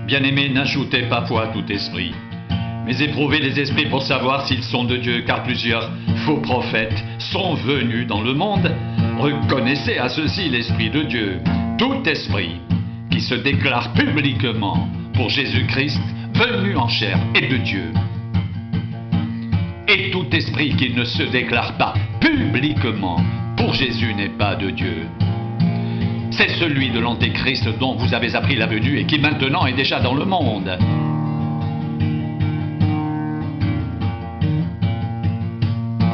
Bien-aimés, n'ajoutez pas foi à tout esprit, mais éprouvez les esprits pour savoir s'ils sont de Dieu, car plusieurs faux prophètes sont venus dans le monde. Reconnaissez à ceci l'Esprit de Dieu. Tout esprit qui se déclare publiquement pour Jésus-Christ, venu en chair, est de Dieu. Et tout esprit qui ne se déclare pas publiquement pour Jésus n'est pas de Dieu. C'est celui de l'Antéchrist dont vous avez appris la venue et qui maintenant est déjà dans le monde.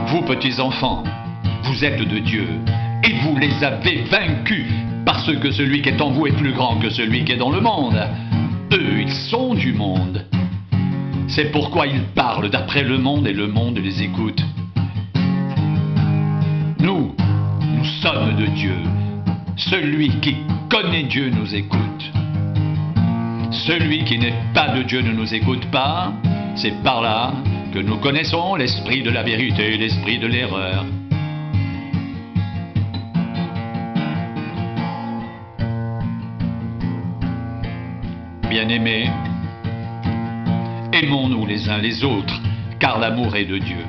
Vous, petits enfants, vous êtes de Dieu et vous les avez vaincus parce que celui qui est en vous est plus grand que celui qui est dans le monde. Eux, ils sont du monde. C'est pourquoi ils parlent d'après le monde et le monde les écoute. Nous sommes de Dieu. Celui qui connaît Dieu nous écoute. Celui qui n'est pas de Dieu ne nous écoute pas. C'est par là que nous connaissons l'esprit de la vérité et l'esprit de l'erreur. Bien-aimés, aimons-nous les uns les autres, car l'amour est de Dieu.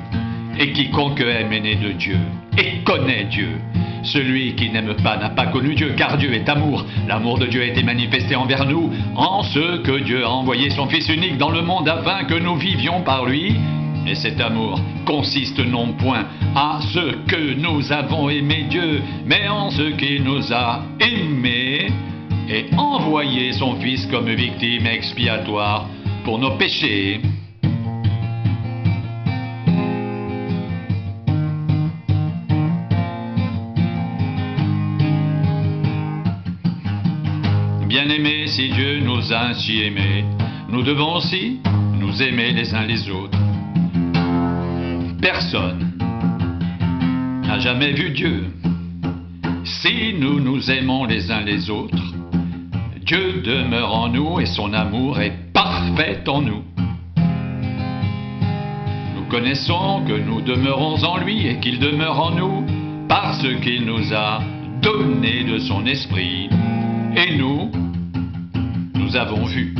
Et quiconque aime est né de Dieu et connaît Dieu. Celui qui n'aime pas n'a pas connu Dieu, car Dieu est amour. L'amour de Dieu a été manifesté envers nous, en ce que Dieu a envoyé son Fils unique dans le monde afin que nous vivions par lui. Et cet amour consiste non point à ce que nous avons aimé Dieu, mais en ce qu'il nous a aimés et envoyé son Fils comme victime expiatoire pour nos péchés. Bien-aimés, si Dieu nous a ainsi aimés, nous devons aussi nous aimer les uns les autres. Personne n'a jamais vu Dieu. Si nous nous aimons les uns les autres, Dieu demeure en nous et son amour est parfait en nous. Nous connaissons que nous demeurons en lui et qu'il demeure en nous parce qu'il nous a donné de son esprit. Et nous avons vu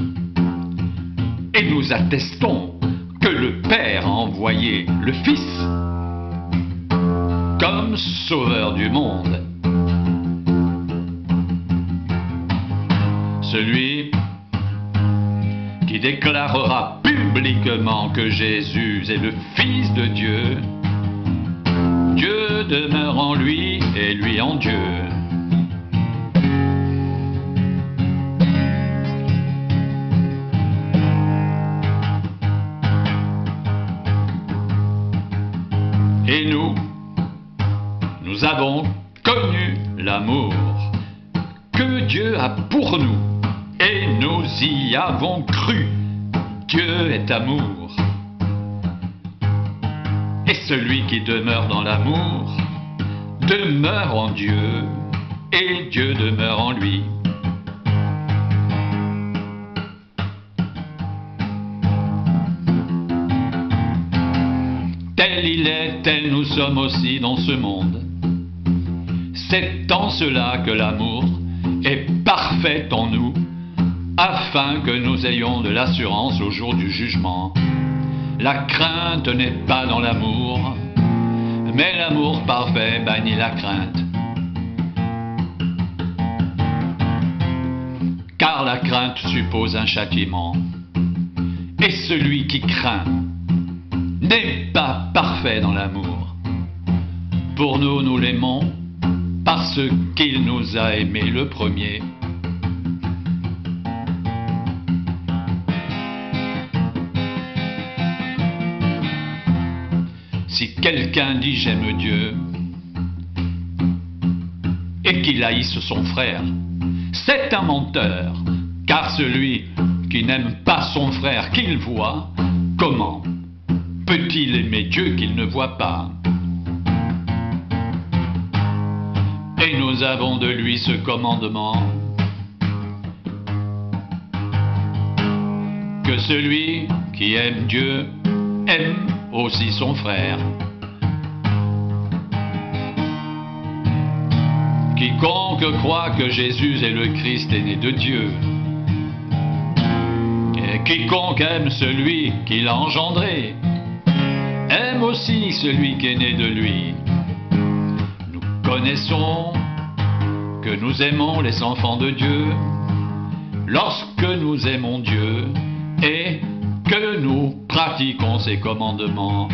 et nous attestons que le Père a envoyé le Fils comme sauveur du monde. Celui qui déclarera publiquement que Jésus est le Fils de Dieu, Dieu demeure en lui et lui en Dieu. Et nous avons connu l'amour que Dieu a pour nous et nous y avons cru. Dieu est amour. Et celui qui demeure dans l'amour demeure en Dieu et Dieu demeure en lui. Tel il est, tel nous sommes aussi dans ce monde. C'est en cela que l'amour est parfait en nous, afin que nous ayons de l'assurance au jour du jugement. La crainte n'est pas dans l'amour, mais l'amour parfait bannit la crainte. Car la crainte suppose un châtiment, et celui qui craint n'est pas parfait dans l'amour. Pour nous, nous l'aimons parce qu'il nous a aimés le premier. Si quelqu'un dit j'aime Dieu et qu'il haïsse son frère, c'est un menteur, car celui qui n'aime pas son frère qu'il voit, comment peut-il aimer Dieu qu'il ne voit pas? Et nous avons de lui ce commandement, que celui qui aime Dieu aime aussi son frère. Quiconque croit que Jésus est le Christ est né de Dieu. Quiconque aime celui qui l'a engendré, aime aussi celui qui est né de lui. Nous connaissons que nous aimons les enfants de Dieu, lorsque nous aimons Dieu et que nous pratiquons ses commandements.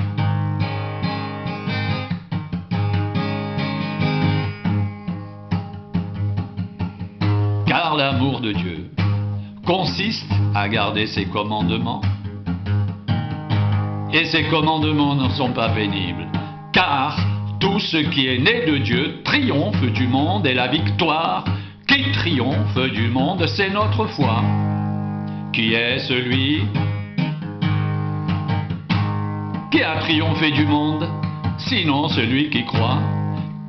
Car l'amour de Dieu consiste à garder ses commandements. Et ces commandements ne sont pas pénibles, car tout ce qui est né de Dieu triomphe du monde, et la victoire qui triomphe du monde, c'est notre foi. Qui est celui qui a triomphé du monde, sinon celui qui croit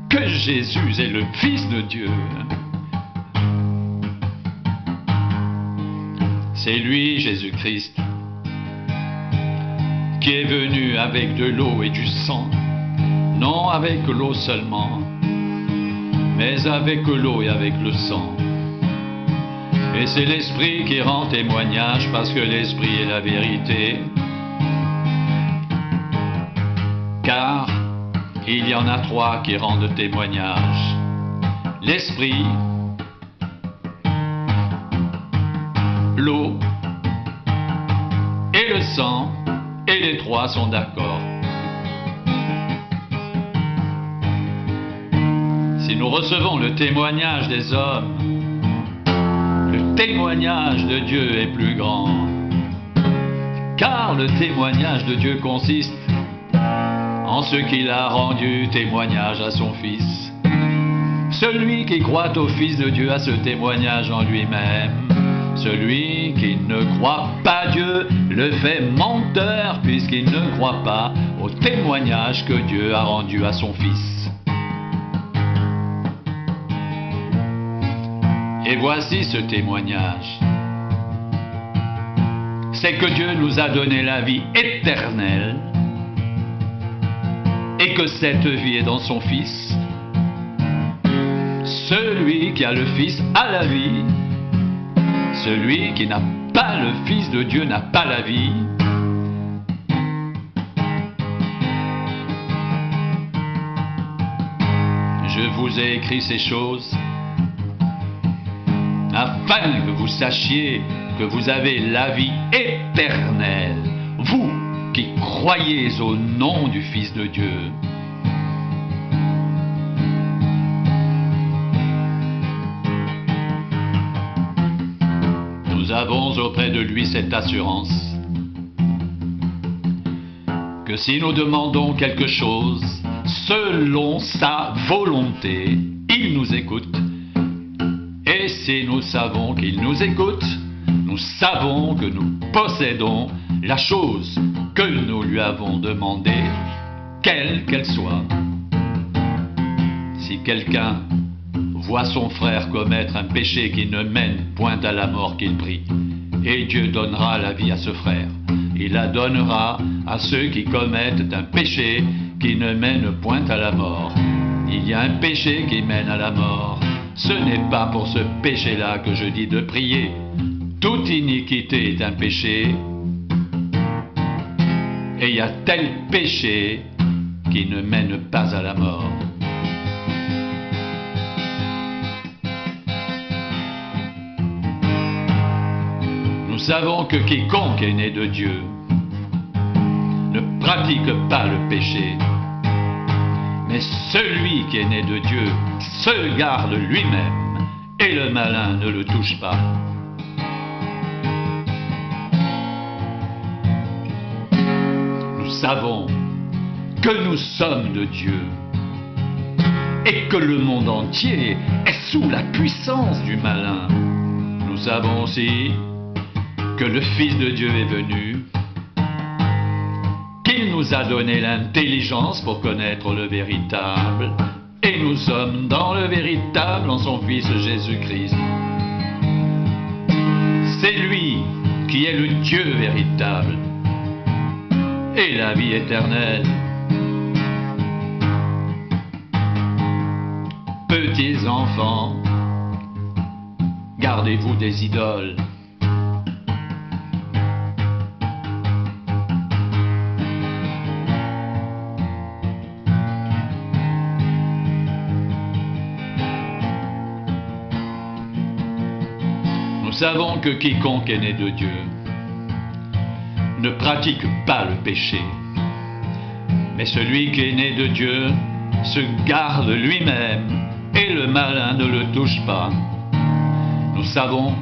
que Jésus est le Fils de Dieu? C'est lui, Jésus-Christ, qui est venu avec de l'eau et du sang, non avec l'eau seulement, mais avec l'eau et avec le sang. Et c'est l'Esprit qui rend témoignage, parce que l'Esprit est la vérité. Car il y en a trois qui rendent témoignage: l'Esprit, l'eau et le sang, et les trois sont d'accord. Si nous recevons le témoignage des hommes, le témoignage de Dieu est plus grand. Car le témoignage de Dieu consiste en ce qu'il a rendu témoignage à son Fils. Celui qui croit au Fils de Dieu a ce témoignage en lui-même. Celui qui ne croit pas Dieu le fait menteur, puisqu'il ne croit pas au témoignage que Dieu a rendu à son Fils. Et voici ce témoignage: c'est que Dieu nous a donné la vie éternelle, et que cette vie est dans son Fils. Celui qui a le Fils a la vie. Celui qui n'a pas le Fils de Dieu n'a pas la vie. Je vous ai écrit ces choses afin que vous sachiez que vous avez la vie éternelle, vous qui croyez au nom du Fils de Dieu. Nous avons auprès de lui cette assurance que si nous demandons quelque chose selon sa volonté, il nous écoute. Et si nous savons qu'il nous écoute, nous savons que nous possédons la chose que nous lui avons demandée, quelle qu'elle soit. Si quelqu'un voit son frère commettre un péché qui ne mène point à la mort, qu'il prie, et Dieu donnera la vie à ce frère. Il la donnera à ceux qui commettent un péché qui ne mène point à la mort. Il y a un péché qui mène à la mort. Ce n'est pas pour ce péché-là que je dis de prier. Toute iniquité est un péché, et il y a tel péché qui ne mène pas à la mort. Nous savons que quiconque est né de Dieu ne pratique pas le péché, mais celui qui est né de Dieu se garde lui-même, et le malin ne le touche pas. Nous savons que nous sommes de Dieu et que le monde entier est sous la puissance du malin. Nous savons aussi que le Fils de Dieu est venu, qu'il nous a donné l'intelligence pour connaître le véritable, et nous sommes dans le véritable en son Fils Jésus-Christ. C'est lui qui est le Dieu véritable et la vie éternelle. Petits enfants, gardez-vous des idoles. savons que quiconque est né de Dieu ne pratique pas le péché. Mais celui qui est né de Dieu se garde lui-même et le malin ne le touche pas. Nous savons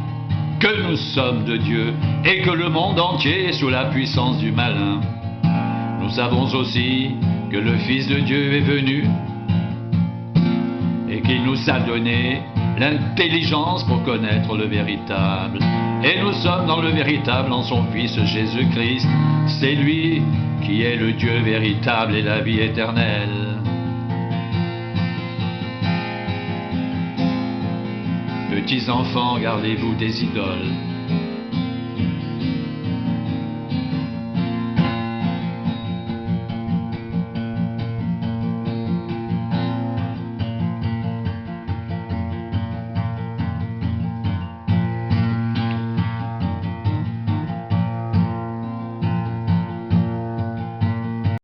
que nous sommes de Dieu et que le monde entier est sous la puissance du malin. Nous savons aussi que le Fils de Dieu est venu et qu'il nous a donné l'intelligence pour connaître le véritable. Et nous sommes dans le véritable en son Fils Jésus-Christ. C'est lui qui est le Dieu véritable et la vie éternelle. Petits enfants, gardez-vous des idoles.